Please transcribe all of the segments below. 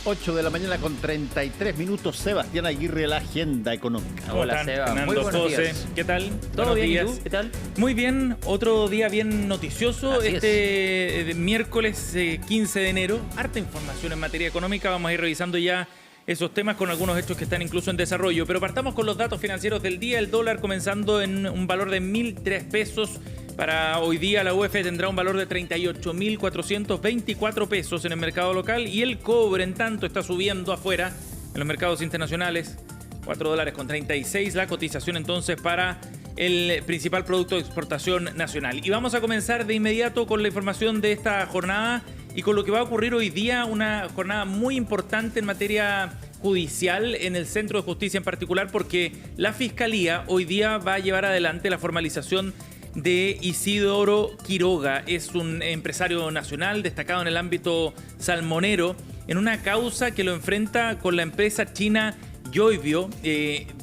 8 de la mañana con 33 minutos. Sebastián Aguirre, la agenda económica. Hola, Seba. Fernando, Muy buenos José. días. ¿Qué tal? ¿Todo Buenos bien? días. ¿Y tú? ¿Qué tal? Muy bien. Otro día bien noticioso. Así Este miércoles 15 de enero. Harta información en materia económica. Vamos a ir revisando ya esos temas con algunos hechos que están incluso en desarrollo. Pero partamos con los datos financieros del día. El dólar comenzando en un valor de 1.003 pesos. Para hoy día la UF tendrá un valor de 38.424 pesos en el mercado local y el cobre en tanto está subiendo afuera en los mercados internacionales. 4 dólares con 36 la cotización entonces para el principal producto de exportación nacional. Y vamos a comenzar de inmediato con la información de esta jornada y con lo que va a ocurrir hoy día, una jornada muy importante en materia judicial en el Centro de Justicia en particular, porque la Fiscalía hoy día va a llevar adelante la formalización de Isidoro Quiroga. Es un empresario nacional destacado en el ámbito salmonero en una causa que lo enfrenta con la empresa china Yoibio,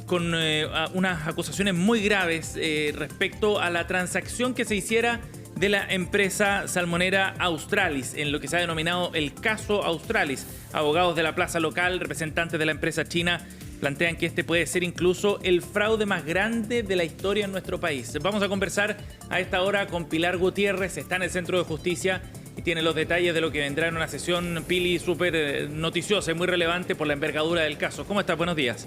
con unas acusaciones muy graves respecto a la transacción que se hiciera de la empresa salmonera Australis, en lo que se ha denominado el caso Australis. Abogados de la plaza local, representantes de la empresa china, plantean que este puede ser incluso el fraude más grande de la historia en nuestro país. Vamos a conversar a esta hora con Pilar Gutiérrez, está en el Centro de Justicia y tiene los detalles de lo que vendrá en una sesión, Pili, súper noticiosa y muy relevante por la envergadura del caso. ¿Cómo estás? Buenos días.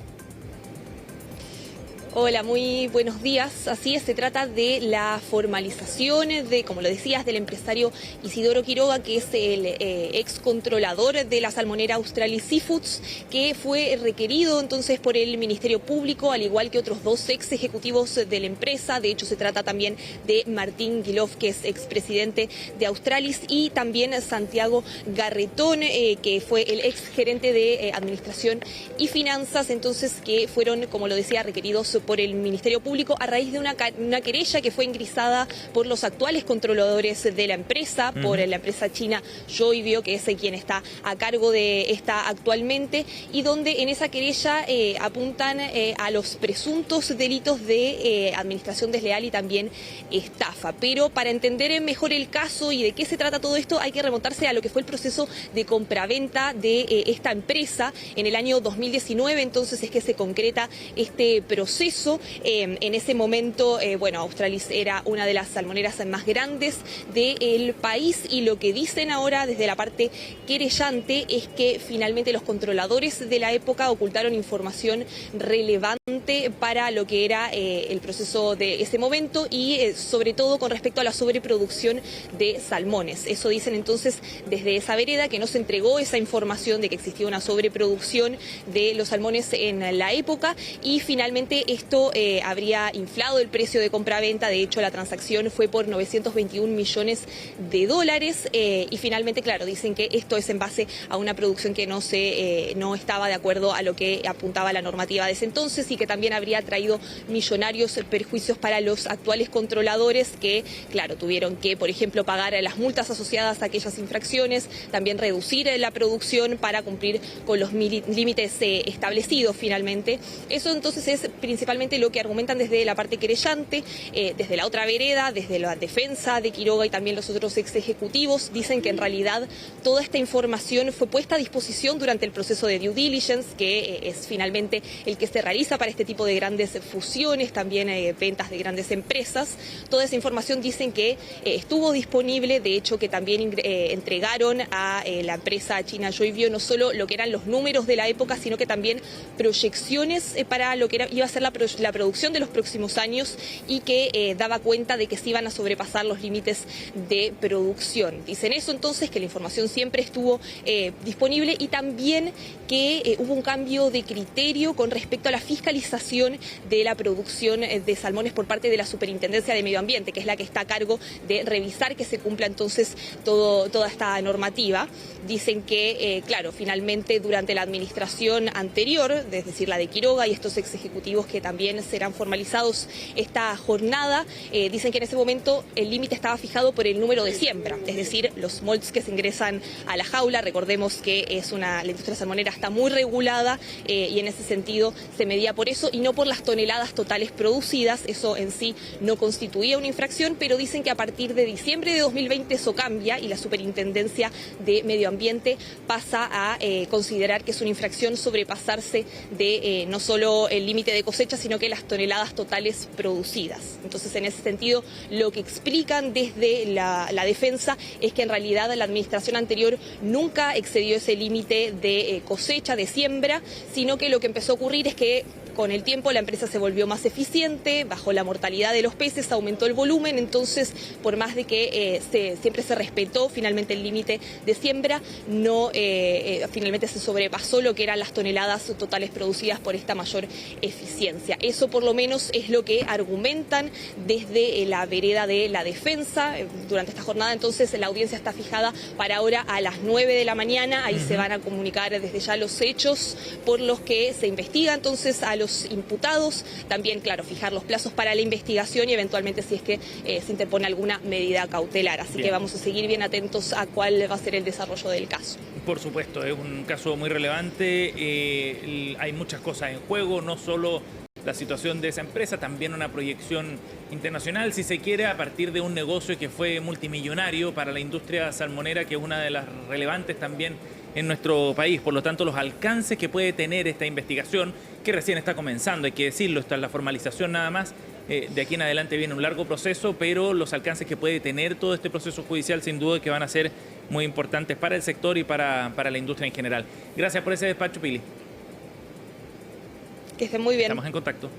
Hola, muy buenos días. Así es, se trata de la formalización de, como lo decías, del empresario Isidoro Quiroga, que es el ex controlador de la salmonera Australis Seafoods, que fue requerido entonces por el Ministerio Público, al igual que otros dos ex ejecutivos de la empresa. De hecho, se trata también de Martín Guilov, que es expresidente de Australis, y también Santiago Garretón, que fue el ex gerente de Administración y Finanzas, entonces que fueron, como lo decía, requeridos por el Ministerio Público a raíz de una querella que fue ingresada por los actuales controladores de la empresa, por la empresa china Yoibio, que es quien está a cargo de esta actualmente, y donde en esa querella apuntan a los presuntos delitos de administración desleal y también estafa. Pero para entender mejor el caso y de qué se trata todo esto, hay que remontarse a lo que fue el proceso de compraventa de esta empresa en el año 2019, entonces es que se concreta este proceso. En ese momento, Australis era una de las salmoneras más grandes del país, y lo que dicen ahora desde la parte querellante es que finalmente los controladores de la época ocultaron información relevante para lo que era el proceso de ese momento y sobre todo con respecto a la sobreproducción de salmones. Eso dicen entonces desde esa vereda, que no se entregó esa información de que existía una sobreproducción de los salmones en la época, y finalmente esto habría inflado el precio de compraventa. De hecho, la transacción fue por 921 millones de dólares y finalmente, claro, dicen que esto es en base a una producción que no estaba de acuerdo a lo que apuntaba la normativa de ese entonces, y que también habría traído millonarios perjuicios para los actuales controladores que, claro, tuvieron que, por ejemplo, pagar las multas asociadas a aquellas infracciones, también reducir la producción para cumplir con los límites establecidos finalmente. Eso entonces es principalmente lo que argumentan desde la parte querellante. Desde la otra vereda, desde la defensa de Quiroga y también los otros ex ejecutivos, dicen que en realidad toda esta información fue puesta a disposición durante el proceso de due diligence, que es finalmente el que se realiza para este tipo de grandes fusiones, también ventas de grandes empresas. Toda esa información dicen que estuvo disponible, de hecho que también entregaron a la empresa china Yoibio no solo lo que eran los números de la época, sino que también proyecciones para lo que iba a ser la producción de los próximos años, y que daba cuenta de que se iban a sobrepasar los límites de producción. Dicen eso entonces, que la información siempre estuvo disponible, y también que hubo un cambio de criterio con respecto a la fiscalización de la producción de salmones por parte de la Superintendencia de Medio Ambiente, que es la que está a cargo de revisar que se cumpla entonces toda esta normativa. Dicen que, claro, finalmente durante la administración anterior, es decir, la de Quiroga y estos ex ejecutivos que también también serán formalizados esta jornada. Dicen que en ese momento el límite estaba fijado por el número de siembra, es decir, los molts que se ingresan a la jaula. Recordemos que la industria salmonera está muy regulada y en ese sentido se medía por eso y no por las toneladas totales producidas. Eso en sí no constituía una infracción, pero dicen que a partir de diciembre de 2020 eso cambia y la Superintendencia de Medio Ambiente pasa a considerar que es una infracción sobrepasarse de no solo el límite de cosecha, sino que las toneladas totales producidas. Entonces, en ese sentido, lo que explican desde la defensa es que en realidad la administración anterior nunca excedió ese límite de cosecha, de siembra, sino que lo que empezó a ocurrir es que con el tiempo la empresa se volvió más eficiente, bajó la mortalidad de los peces, aumentó el volumen, entonces por más de que siempre se respetó finalmente el límite de siembra, finalmente se sobrepasó lo que eran las toneladas totales producidas por esta mayor eficiencia. Eso por lo menos es lo que argumentan desde la vereda de la defensa durante esta jornada. Entonces la audiencia está fijada para ahora a las 9 de la mañana, ahí se van a comunicar desde ya los hechos por los que se investiga entonces a los imputados, también, claro, fijar los plazos para la investigación y eventualmente si es que se interpone alguna medida cautelar. Así que vamos a seguir bien atentos a cuál va a ser el desarrollo del caso. Por supuesto, es un caso muy relevante, hay muchas cosas en juego, no solo la situación de esa empresa, también una proyección internacional, si se quiere, a partir de un negocio que fue multimillonario para la industria salmonera, que es una de las relevantes también en nuestro país. Por lo tanto, los alcances que puede tener esta investigación, que recién está comenzando, hay que decirlo, está en la formalización nada más, de aquí en adelante viene un largo proceso, pero los alcances que puede tener todo este proceso judicial sin duda que van a ser muy importantes para el sector y para la industria en general. Gracias por ese despacho, Pili. Que estén muy bien. Estamos en contacto.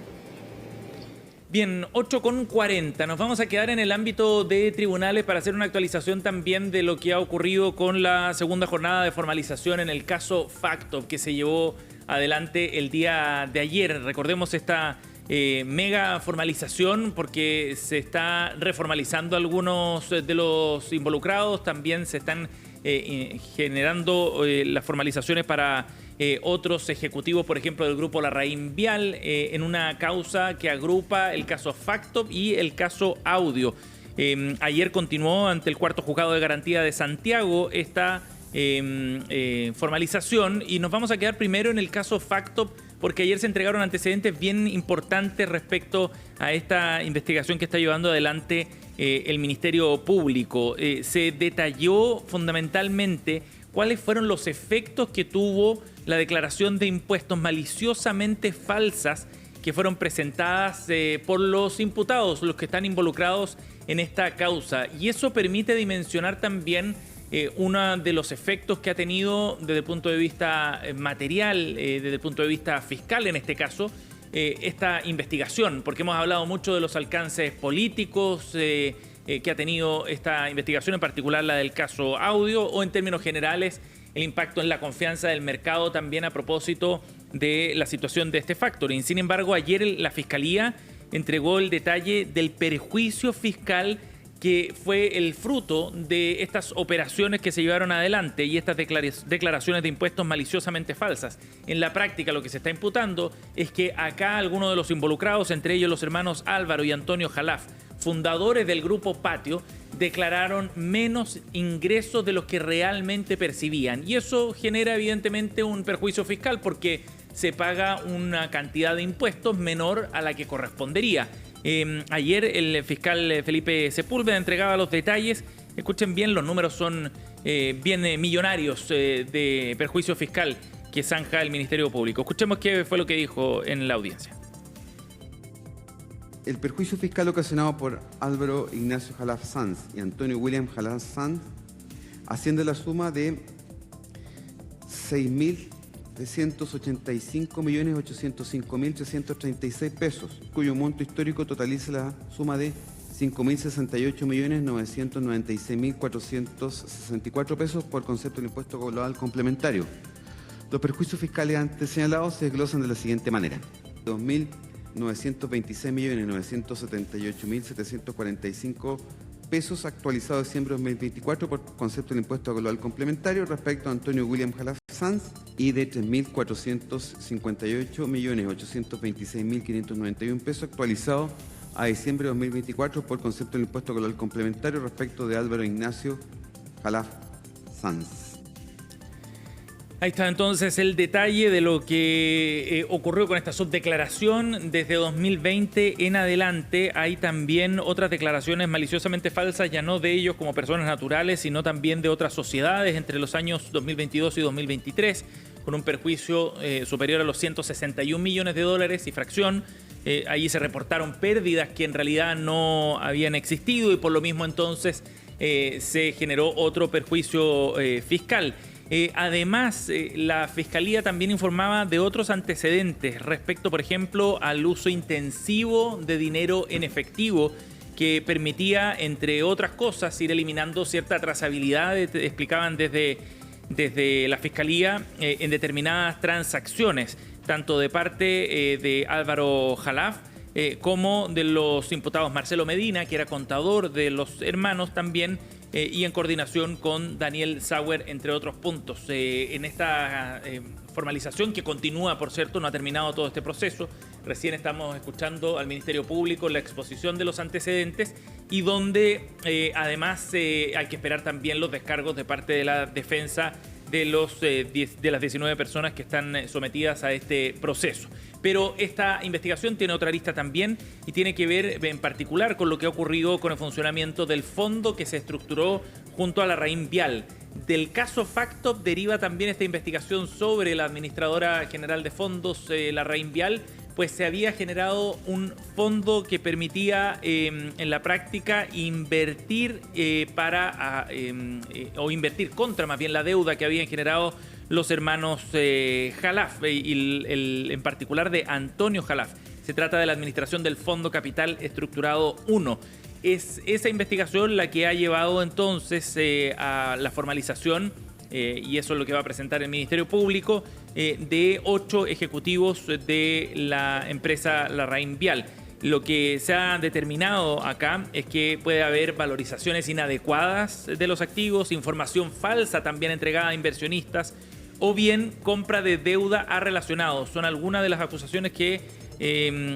Bien, 8:40. Nos vamos a quedar en el ámbito de tribunales para hacer una actualización también de lo que ha ocurrido con la segunda jornada de formalización en el caso Factop, que se llevó adelante el día de ayer. Recordemos esta mega formalización porque se está reformalizando algunos de los involucrados. También se están generando las formalizaciones para otros ejecutivos, por ejemplo, del grupo Larraín Vial, en una causa que agrupa el caso Factop y el caso Audio. Ayer continuó ante el cuarto juzgado de garantía de Santiago esta formalización y nos vamos a quedar primero en el caso Factop porque ayer se entregaron antecedentes bien importantes respecto a esta investigación que está llevando adelante el Ministerio Público. Se detalló fundamentalmente cuáles fueron los efectos que tuvo la declaración de impuestos maliciosamente falsas que fueron presentadas por los imputados, los que están involucrados en esta causa. Y eso permite dimensionar también uno de los efectos que ha tenido desde el punto de vista material, desde el punto de vista fiscal en este caso, esta investigación, porque hemos hablado mucho de los alcances políticos que ha tenido esta investigación, en particular la del caso Audio, o en términos generales el impacto en la confianza del mercado también a propósito de la situación de este factoring. Sin embargo, ayer la Fiscalía entregó el detalle del perjuicio fiscal que fue el fruto de estas operaciones que se llevaron adelante y estas declaraciones de impuestos maliciosamente falsas. En la práctica lo que se está imputando es que acá algunos de los involucrados, entre ellos los hermanos Álvaro y Antonio Jalaf, fundadores del grupo Patio, declararon menos ingresos de los que realmente percibían. Y eso genera evidentemente un perjuicio fiscal porque se paga una cantidad de impuestos menor a la que correspondería. Ayer el fiscal Felipe Sepúlveda entregaba los detalles. Escuchen bien, los números son bien millonarios de perjuicio fiscal que zanja el Ministerio Público. Escuchemos qué fue lo que dijo en la audiencia. El perjuicio fiscal ocasionado por Álvaro Ignacio Jalaf Sanz y Antonio William Jalaf Sanz asciende a la suma de 6.385.805.336 pesos, cuyo monto histórico totaliza la suma de 5.068.996.464 pesos por concepto del impuesto global complementario. Los perjuicios fiscales antes señalados se desglosan de la siguiente manera: 2.926.978.745 pesos actualizados de diciembre de 2024 por concepto del impuesto global complementario respecto a Antonio William Jalaf Sanz y de 3.458.826.591 pesos actualizado a diciembre de 2024 por concepto del impuesto global complementario respecto de Álvaro Ignacio Khalaf Sanz. Ahí está entonces el detalle de lo que ocurrió con esta subdeclaración. Desde 2020 en adelante hay también otras declaraciones maliciosamente falsas, ya no de ellos como personas naturales, sino también de otras sociedades entre los años 2022 y 2023, con un perjuicio superior a los 161 millones de dólares y fracción. Ahí se reportaron pérdidas que en realidad no habían existido y por lo mismo entonces se generó otro perjuicio fiscal. Además, la Fiscalía también informaba de otros antecedentes respecto, por ejemplo, al uso intensivo de dinero en efectivo que permitía, entre otras cosas, ir eliminando cierta trazabilidad, explicaban desde la Fiscalía, en determinadas transacciones, tanto de parte de Álvaro Khalaf como de los imputados Marcelo Medina, que era contador de los hermanos también, y en coordinación con Daniel Sauer, entre otros puntos. En esta formalización, que continúa, por cierto, no ha terminado todo este proceso, recién estamos escuchando al Ministerio Público la exposición de los antecedentes y donde además hay que esperar también los descargos de parte de la defensa de las 19 personas que están sometidas a este proceso. Pero esta investigación tiene otra arista también y tiene que ver en particular con lo que ha ocurrido con el funcionamiento del fondo que se estructuró junto a la Larraín Vial. Del caso Factop deriva también esta investigación sobre la administradora general de fondos, Larraín Vial, pues se había generado un fondo que permitía en la práctica invertir o invertir contra más bien la deuda que habían generado los hermanos Khalaf y en particular de Antonio Khalaf. Se trata de la administración del Fondo Capital Estructurado 1. Es esa investigación la que ha llevado entonces a la formalización, y eso es lo que va a presentar el Ministerio Público, de 8 ejecutivos de la empresa Larraín Vial. Lo que se ha determinado acá es que puede haber valorizaciones inadecuadas de los activos, información falsa también entregada a inversionistas, o bien compra de deuda a relacionados. Son algunas de las acusaciones que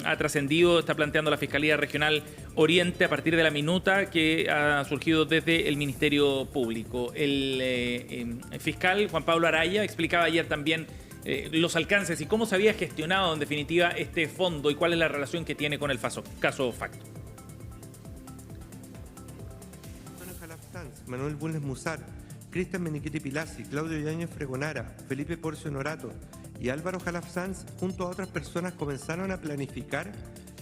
ha trascendido, está planteando la Fiscalía Regional Oriente a partir de la minuta que ha surgido desde el Ministerio Público. El fiscal Juan Pablo Araya explicaba ayer también los alcances y cómo se había gestionado en definitiva este fondo y cuál es la relación que tiene con el caso Facto. Manuel Bulnes Musar, Cristian Menichetti Pilasi, Claudio Yáñez Fregonara, Felipe Porcio Norato y Álvaro Khalaf Sanz, junto a otras personas, comenzaron a planificar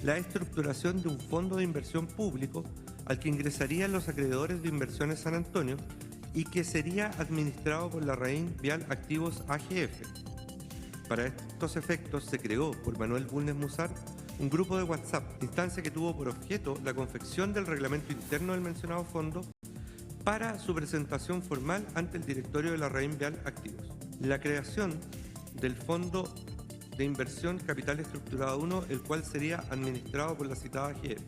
la estructuración de un fondo de inversión público al que ingresarían los acreedores de Inversiones San Antonio y que sería administrado por la Larraín Vial Activos AGF. Para estos efectos se creó por Manuel Bulnes Musar un grupo de WhatsApp, instancia que tuvo por objeto la confección del reglamento interno del mencionado fondo para su presentación formal ante el directorio de la Larraín Vial Activos. La creación del Fondo de Inversión Capital Estructurado 1, el cual sería administrado por la citada AGF.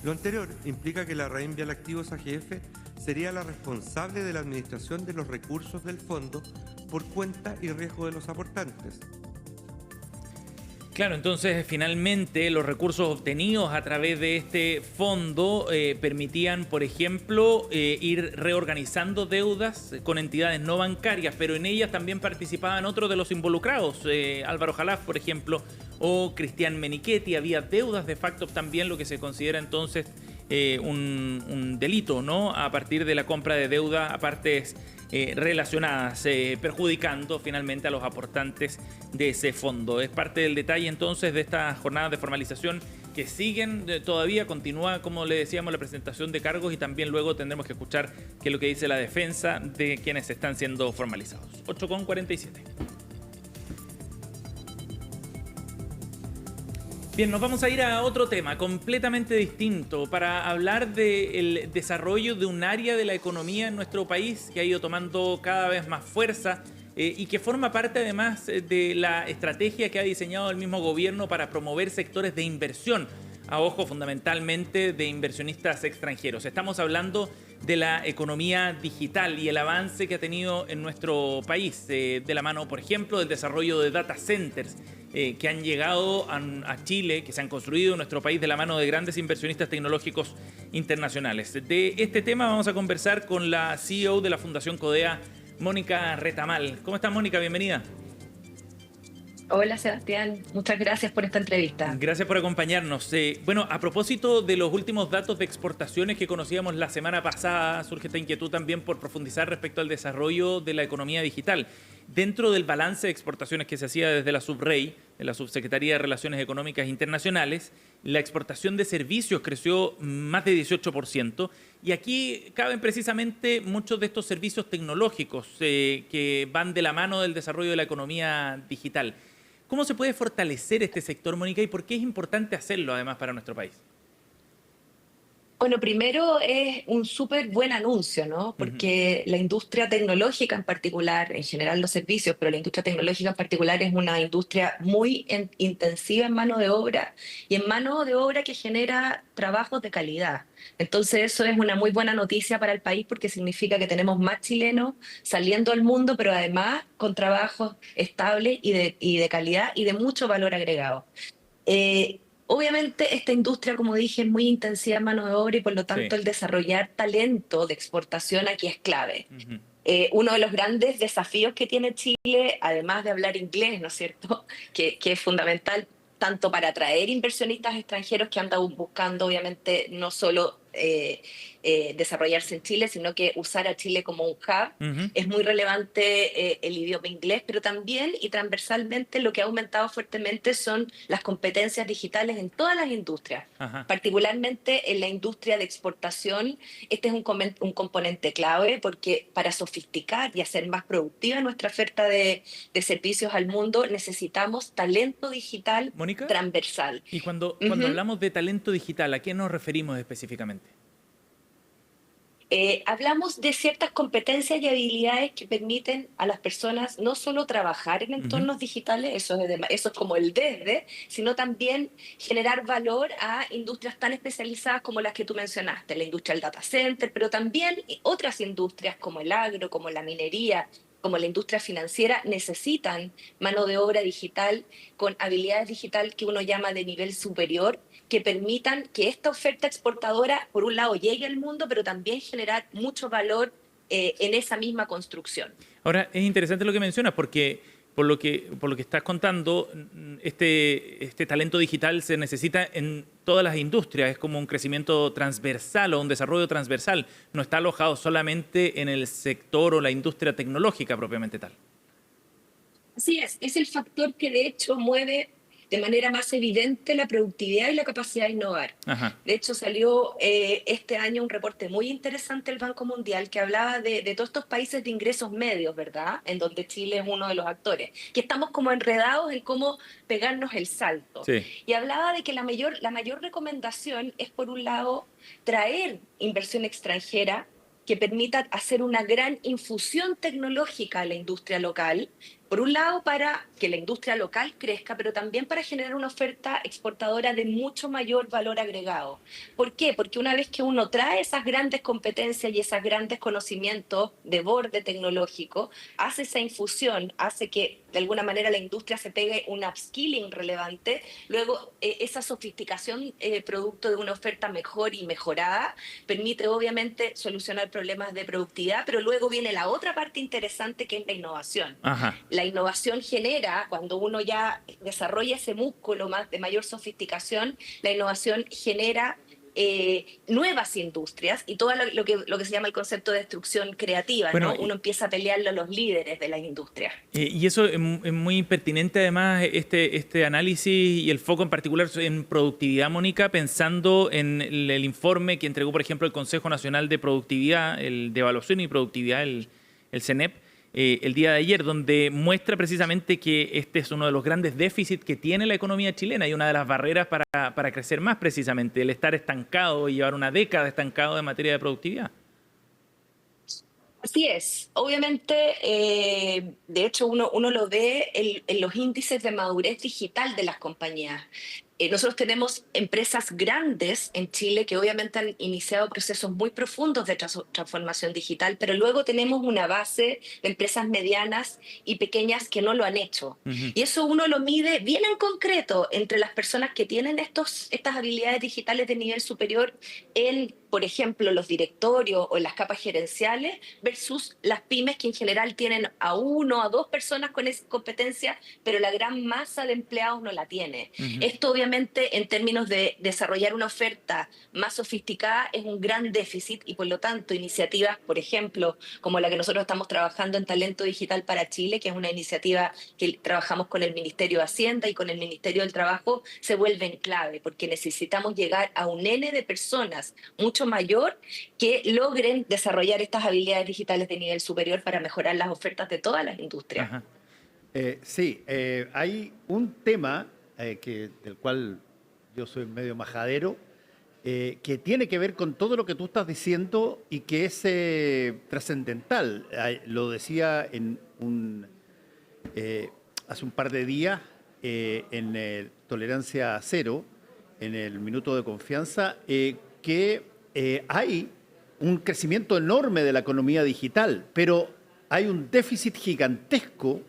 Lo anterior implica que la Larraín Vial Activos AGF sería la responsable de la administración de los recursos del fondo por cuenta y riesgo de los aportantes. Claro, entonces finalmente los recursos obtenidos a través de este fondo permitían, por ejemplo, ir reorganizando deudas con entidades no bancarias, pero en ellas también participaban otros de los involucrados, Álvaro Khalaf, por ejemplo, o Cristian Menichetti. Había deudas de facto también, lo que se considera entonces un delito, ¿no? A partir de la compra de deuda a partes relacionadas, perjudicando finalmente a los aportantes de ese fondo. Es parte del detalle entonces de estas jornadas de formalización que siguen todavía. Continúa, como le decíamos, la presentación de cargos y también luego tendremos que escuchar qué es lo que dice la defensa de quienes están siendo formalizados. 8:47. Bien, nos vamos a ir a otro tema completamente distinto para hablar del desarrollo de un área de la economía en nuestro país que ha ido tomando cada vez más fuerza y que forma parte además de la estrategia que ha diseñado el mismo gobierno para promover sectores de inversión. a ojo fundamentalmente de inversionistas extranjeros. Estamos hablando de la economía digital y el avance que ha tenido en nuestro país, de la mano, por ejemplo, del desarrollo de data centers que han llegado a Chile, que se han construido en nuestro país de la mano de grandes inversionistas tecnológicos internacionales. De este tema vamos a conversar con la CEO de la Fundación Codea, Mónica Retamal. ¿Cómo estás, Mónica? Bienvenida. Hola Sebastián, muchas gracias por esta entrevista. Gracias por acompañarnos. Bueno, a propósito de los últimos datos de exportaciones que conocíamos la semana pasada, surge esta inquietud también por profundizar respecto al desarrollo de la economía digital. Dentro del balance de exportaciones que se hacía desde la SubRey, de la Subsecretaría de Relaciones Económicas Internacionales, la exportación de servicios creció más de 18%, y aquí caben precisamente muchos de estos servicios tecnológicos que van de la mano del desarrollo de la economía digital. ¿Cómo se puede fortalecer este sector, Mónica, y por qué es importante hacerlo además para nuestro país? Bueno, primero es un súper buen anuncio, ¿no? Porque la industria tecnológica en particular, en general los servicios, pero la industria tecnológica en particular es una industria muy intensiva en mano de obra y en mano de obra que genera trabajos de calidad. Entonces eso es una muy buena noticia para el país porque significa que tenemos más chilenos saliendo al mundo, pero además con trabajos estables y de calidad y de mucho valor agregado. Obviamente esta industria, como dije, es muy intensiva en mano de obra y por lo tanto el desarrollar talento de exportación aquí es clave. Uno de los grandes desafíos que tiene Chile, además de hablar inglés, ¿no es cierto?, que es fundamental tanto para atraer inversionistas extranjeros que andan buscando, obviamente, no solo desarrollarse en Chile, sino que usar a Chile como un hub. Es muy relevante el idioma inglés, pero también y transversalmente lo que ha aumentado fuertemente son las competencias digitales en todas las industrias, particularmente en la industria de exportación. Este es un componente clave porque para sofisticar y hacer más productiva nuestra oferta de servicios al mundo necesitamos talento digital, Mónica, transversal. Y cuando hablamos de talento digital, ¿a qué nos referimos específicamente? Hablamos de ciertas competencias y habilidades que permiten a las personas no solo trabajar en entornos digitales, eso es como el sino también generar valor a industrias tan especializadas como las que tú mencionaste, la industria del data center, pero también otras industrias como el agro, como la minería, como la industria financiera, necesitan mano de obra digital con habilidades digitales que uno llama de nivel superior, que permitan que esta oferta exportadora, por un lado, llegue al mundo, pero también generar mucho valor en esa misma construcción. Ahora, es interesante lo que mencionas, porque por lo que estás contando, este talento digital se necesita en todas las industrias, es como un crecimiento transversal o un desarrollo transversal, no está alojado solamente en el sector o la industria tecnológica propiamente tal. Así es el factor que de hecho mueve de manera más evidente la productividad y la capacidad de innovar. De hecho, salió este año un reporte muy interesante del Banco Mundial que hablaba de todos estos países de ingresos medios, ¿verdad?, en donde Chile es uno de los actores, que estamos como enredados en cómo pegarnos el salto. Y hablaba de que la mayor recomendación es, por un lado, traer inversión extranjera que permita hacer una gran infusión tecnológica a la industria local, por un lado para que la industria local crezca, pero también para generar una oferta exportadora de mucho mayor valor agregado. ¿Por qué? Porque una vez que uno trae esas grandes competencias y esos grandes conocimientos de borde tecnológico, hace esa infusión, hace que de alguna manera la industria se pegue un upskilling relevante, luego esa sofisticación producto de una oferta mejor y mejorada, permite obviamente solucionar problemas de productividad, pero luego viene la otra parte interesante que es la innovación. La innovación genera, cuando uno ya desarrolla ese músculo de mayor sofisticación, la innovación genera nuevas industrias y todo lo que se llama el concepto de destrucción creativa, ¿no? Uno empieza a pelearlo a los líderes de las industrias. Y eso es muy pertinente además, este análisis y el foco en particular en productividad, Mónica, pensando en el informe que entregó, por ejemplo, el Consejo Nacional de Productividad, de Evaluación y Productividad, el CENEP, el día de ayer, donde muestra precisamente que este es uno de los grandes déficits que tiene la economía chilena y una de las barreras para crecer más, precisamente, el estar estancado y llevar una década estancado en materia de productividad. Así es. Obviamente, de hecho, uno lo ve en los índices de madurez digital de las compañías. nosotros tenemos empresas grandes en Chile que obviamente han iniciado procesos muy profundos de transformación digital, pero luego tenemos una base de empresas medianas y pequeñas que no lo han hecho. Y eso uno lo mide bien en concreto entre las personas que tienen estas habilidades digitales de nivel superior en, por ejemplo, los directorios o en las capas gerenciales versus las pymes que en general tienen a 1 a 2 personas con esa competencia, pero la gran masa de empleados no la tiene. Esto obviamente en términos de desarrollar una oferta más sofisticada es un gran déficit y por lo tanto iniciativas, por ejemplo, como la que nosotros estamos trabajando en Talento Digital para Chile, que es una iniciativa que trabajamos con el Ministerio de Hacienda y con el Ministerio del Trabajo, se vuelven clave porque necesitamos llegar a un N de personas mucho mayor que logren desarrollar estas habilidades digitales de nivel superior para mejorar las ofertas de todas las industrias. Sí, hay un tema del cual yo soy medio majadero, que tiene que ver con todo lo que tú estás diciendo y que es trascendental. Lo decía hace un par de días en Tolerancia Cero, en el Minuto de Confianza, que hay un crecimiento enorme de la economía digital, pero hay un déficit gigantesco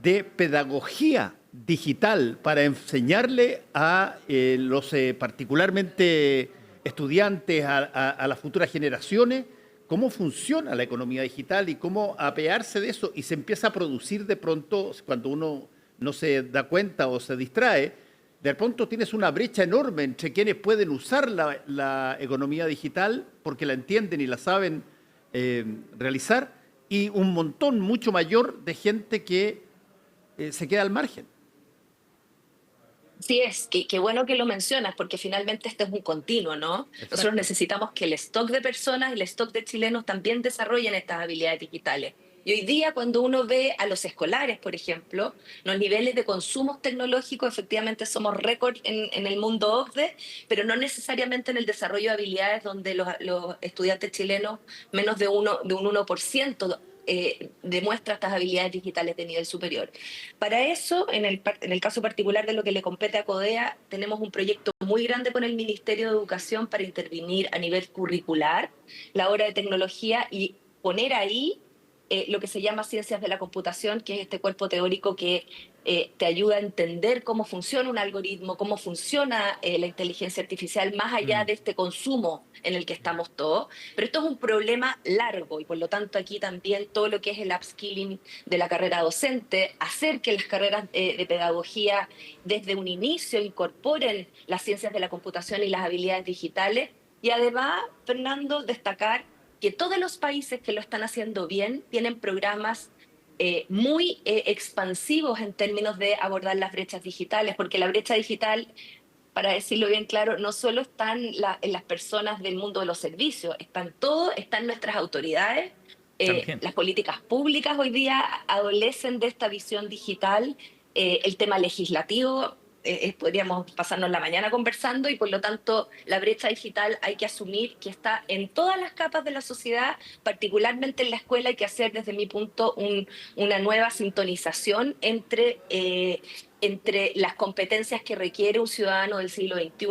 de pedagogía digital para enseñarle a los particularmente estudiantes, a las futuras generaciones, cómo funciona la economía digital y cómo apearse de eso. Y se empieza a producir de pronto, cuando uno no se da cuenta o se distrae, de pronto tienes una brecha enorme entre quienes pueden usar la economía digital porque la entienden y la saben realizar, y un montón mucho mayor de gente que se queda al margen. Sí, qué bueno que lo mencionas, porque finalmente este es un continuo, ¿no? Exacto. Nosotros necesitamos que el stock de personas y el stock de chilenos también desarrollen estas habilidades digitales. Y hoy día, cuando uno ve a los escolares, por ejemplo, los niveles de consumos tecnológicos, efectivamente somos récord en el mundo OCDE, pero no necesariamente en el desarrollo de habilidades donde los estudiantes chilenos, menos de un 1%, demuestra estas habilidades digitales de nivel superior. Para eso, en el caso particular de lo que le compete a CODEA, tenemos un proyecto muy grande con el Ministerio de Educación para intervenir a nivel curricular la hora de tecnología y poner ahí lo que se llama ciencias de la computación, que es este cuerpo teórico que te ayuda a entender cómo funciona un algoritmo, cómo funciona la inteligencia artificial, más allá de este consumo en el que estamos todos. Pero esto es un problema largo y por lo tanto aquí también todo lo que es el upskilling de la carrera docente, hacer que las carreras de pedagogía desde un inicio incorporen las ciencias de la computación y las habilidades digitales. Y además, Fernando, destacar que todos los países que lo están haciendo bien tienen programas muy expansivos en términos de abordar las brechas digitales, porque la brecha digital, para decirlo bien claro, no solo están en las personas del mundo de los servicios, están nuestras autoridades, las políticas públicas hoy día adolecen de esta visión digital, el tema legislativo, podríamos pasarnos la mañana conversando y por lo tanto la brecha digital hay que asumir que está en todas las capas de la sociedad, particularmente en la escuela. Hay que hacer desde mi punto una nueva sintonización entre las competencias que requiere un ciudadano del siglo XXI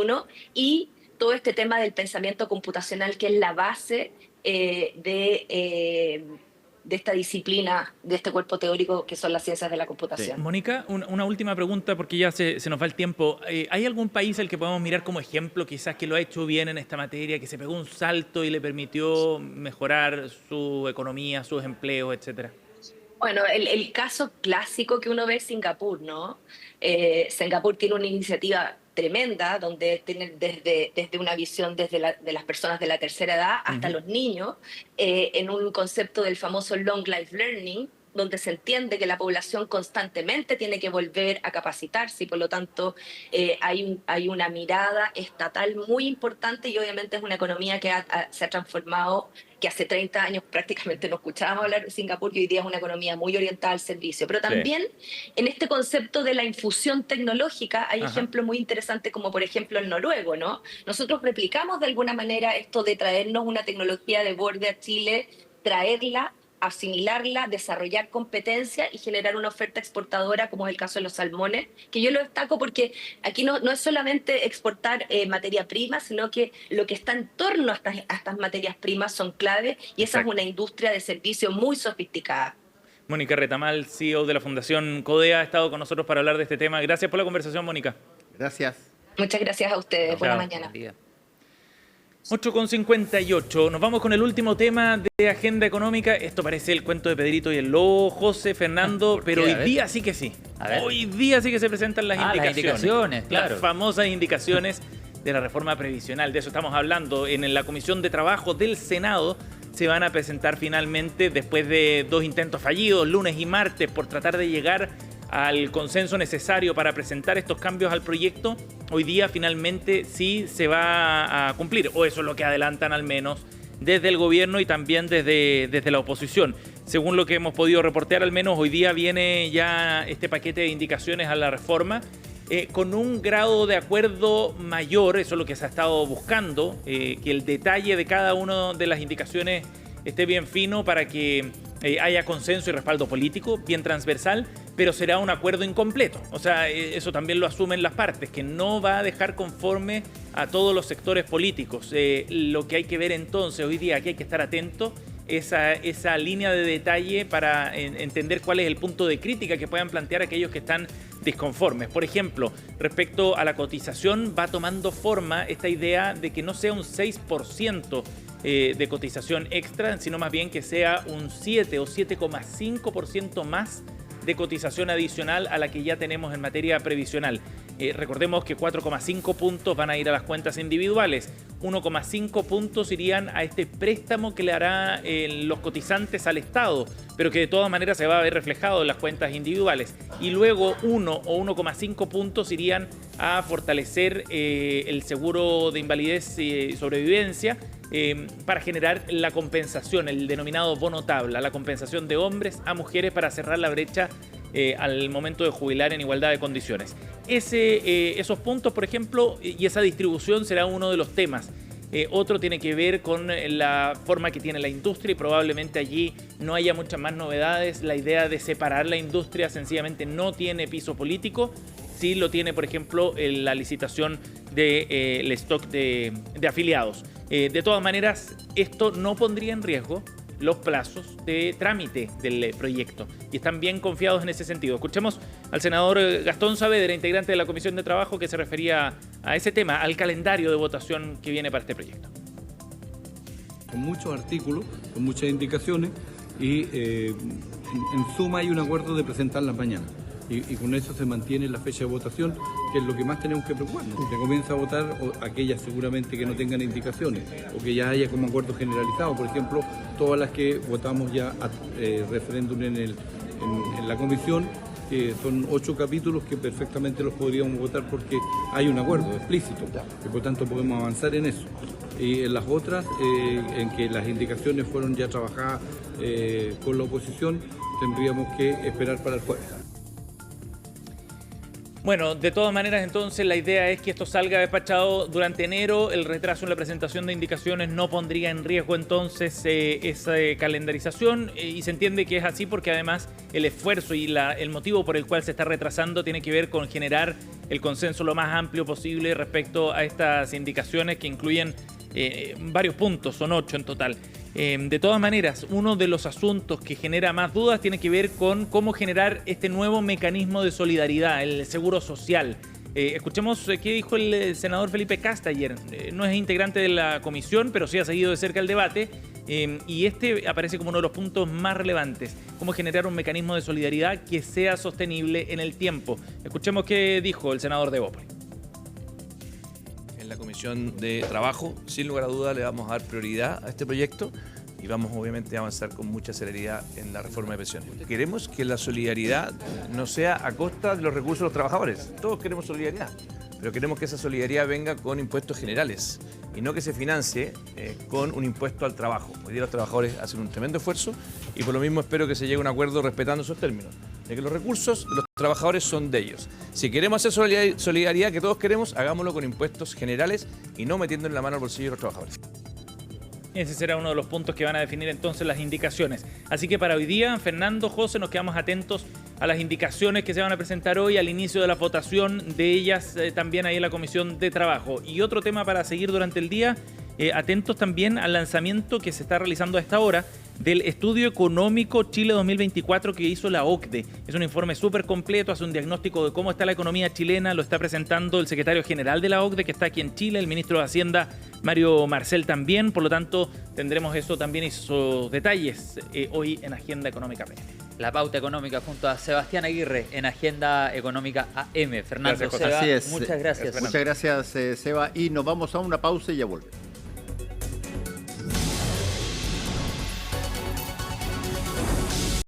y todo este tema del pensamiento computacional, que es la base de esta disciplina, de este cuerpo teórico que son las ciencias de la computación. Sí. Mónica, una última pregunta porque ya se nos va el tiempo. ¿Hay algún país al que podamos mirar como ejemplo, quizás que lo ha hecho bien en esta materia, que se pegó un salto y le permitió mejorar su economía, sus empleos, etcétera? Bueno, el caso clásico que uno ve es Singapur, ¿no? Singapur tiene una iniciativa tremenda, donde tienen desde una visión de las personas de la tercera edad hasta los niños, en un concepto del famoso Long Life Learning, donde se entiende que la población constantemente tiene que volver a capacitarse y por lo tanto hay una mirada estatal muy importante y obviamente es una economía que se ha transformado, que hace 30 años prácticamente no escuchábamos hablar de Singapur y hoy día es una economía muy orientada al servicio. Pero también en este concepto de la infusión tecnológica hay ejemplos muy interesantes como por ejemplo el noruego, ¿no? Nosotros replicamos de alguna manera esto de traernos una tecnología de borde a Chile, traerla, asimilarla, desarrollar competencia y generar una oferta exportadora, como es el caso de los salmones, que yo lo destaco porque aquí no es solamente exportar materia prima, sino que lo que está en torno a estas materias primas son clave, y esa es una industria de servicio muy sofisticada. Mónica Retamal, CEO de la Fundación Codea, ha estado con nosotros para hablar de este tema. Gracias por la conversación, Mónica. Gracias. Muchas gracias a ustedes. Buena mañana. 8:58. Nos vamos con el último tema de agenda económica. Esto parece el cuento de Pedrito y el Lobo, José, Fernando, pero hoy día sí que sí. Hoy día sí que se presentan las indicaciones. Claro. Las famosas indicaciones de la reforma previsional. De eso estamos hablando. En la Comisión de Trabajo del Senado se van a presentar finalmente, después de 2 intentos fallidos, lunes y martes, por tratar de llegar al consenso necesario para presentar estos cambios al proyecto. Hoy día finalmente sí se va a cumplir, o eso es lo que adelantan al menos desde el gobierno y también desde la oposición. Según lo que hemos podido reportear, al menos hoy día viene ya este paquete de indicaciones a la reforma con un grado de acuerdo mayor, eso es lo que se ha estado buscando, que el detalle de cada una de las indicaciones esté bien fino para que haya consenso y respaldo político, bien transversal, pero será un acuerdo incompleto. O sea, eso también lo asumen las partes, que no va a dejar conforme a todos los sectores políticos. Lo que hay que ver entonces hoy día, que hay que estar atento, esa línea de detalle para entender cuál es el punto de crítica que puedan plantear aquellos que están disconformes. Por ejemplo, respecto a la cotización, va tomando forma esta idea de que no sea un 6% de cotización extra, sino más bien que sea un 7 o 7,5% más de cotización adicional a la que ya tenemos en materia previsional. Recordemos que 4,5 puntos van a ir a las cuentas individuales, 1,5 puntos irían a este préstamo que le hará los cotizantes al Estado, pero que de todas maneras se va a ver reflejado en las cuentas individuales. Y luego 1 o 1,5 puntos irían a fortalecer el seguro de invalidez y sobrevivencia, para generar la compensación, el denominado bono tabla, la compensación de hombres a mujeres para cerrar la brecha al momento de jubilar en igualdad de condiciones. Esos puntos, por ejemplo, y esa distribución será uno de los temas. Otro tiene que ver con la forma que tiene la industria y probablemente allí no haya muchas más novedades. La idea de separar la industria sencillamente no tiene piso político. Sí lo tiene, por ejemplo, la licitación del stock de afiliados. De todas maneras, esto no pondría en riesgo los plazos de trámite del proyecto y están bien confiados en ese sentido. Escuchemos al senador Gastón Saavedra, integrante de la Comisión de Trabajo, que se refería a ese tema, al calendario de votación que viene para este proyecto. Con muchos artículos, con muchas indicaciones y en suma hay un acuerdo de presentarlas mañana. Y con eso se mantiene la fecha de votación, que es lo que más tenemos que preocuparnos. Se comienza a votar aquellas seguramente que no tengan indicaciones o que ya haya como acuerdo generalizado. Por ejemplo, todas las que votamos ya a referéndum en la comisión, que son 8 capítulos que perfectamente los podríamos votar porque hay un acuerdo explícito y por tanto podemos avanzar en eso. Y en las otras, en que las indicaciones fueron ya trabajadas con la oposición, tendríamos que esperar para el jueves. Bueno, de todas maneras, entonces, la idea es que esto salga despachado durante enero. El retraso en la presentación de indicaciones no pondría en riesgo, entonces, esa calendarización. Y se entiende que es así porque, además, el esfuerzo y el motivo por el cual se está retrasando tiene que ver con generar el consenso lo más amplio posible respecto a estas indicaciones que incluyen varios puntos, son 8 en total. De todas maneras, uno de los asuntos que genera más dudas tiene que ver con cómo generar este nuevo mecanismo de solidaridad, el seguro social. Escuchemos qué dijo el senador Felipe Kast ayer. No es integrante de la comisión, pero sí ha seguido de cerca el debate. Y este aparece como uno de los puntos más relevantes. Cómo generar un mecanismo de solidaridad que sea sostenible en el tiempo. Escuchemos qué dijo el senador de Bópoli. En la Comisión de Trabajo, sin lugar a duda, le vamos a dar prioridad a este proyecto y vamos obviamente a avanzar con mucha celeridad en la reforma de pensiones. Queremos que la solidaridad no sea a costa de los recursos de los trabajadores. Todos queremos solidaridad, pero queremos que esa solidaridad venga con impuestos generales y no que se financie con un impuesto al trabajo. Hoy día los trabajadores hacen un tremendo esfuerzo y por lo mismo espero que se llegue a un acuerdo respetando esos términos, de que los recursos de los trabajadores son de ellos. Si queremos hacer solidaridad, que todos queremos, hagámoslo con impuestos generales y no metiendo en la mano al bolsillo de los trabajadores. Ese será uno de los puntos que van a definir entonces las indicaciones. Así que para hoy día, Fernando, José, nos quedamos atentos a las indicaciones que se van a presentar hoy al inicio de la votación de ellas también ahí en la Comisión de Trabajo. Y otro tema para seguir durante el día, atentos también al lanzamiento que se está realizando a esta hora del Estudio Económico Chile 2024 que hizo la OCDE. Es un informe súper completo, hace un diagnóstico de cómo está la economía chilena, lo está presentando el secretario general de la OCDE que está aquí en Chile, el ministro de Hacienda Mario Marcel también, por lo tanto tendremos eso también y esos detalles hoy en Agenda Económica PM. La pauta económica junto a Sebastián Aguirre en Agenda Económica AM. Fernando, gracias, Seba, así es. muchas gracias. Muchas gracias, Seba. Y nos vamos a una pausa y ya volvemos.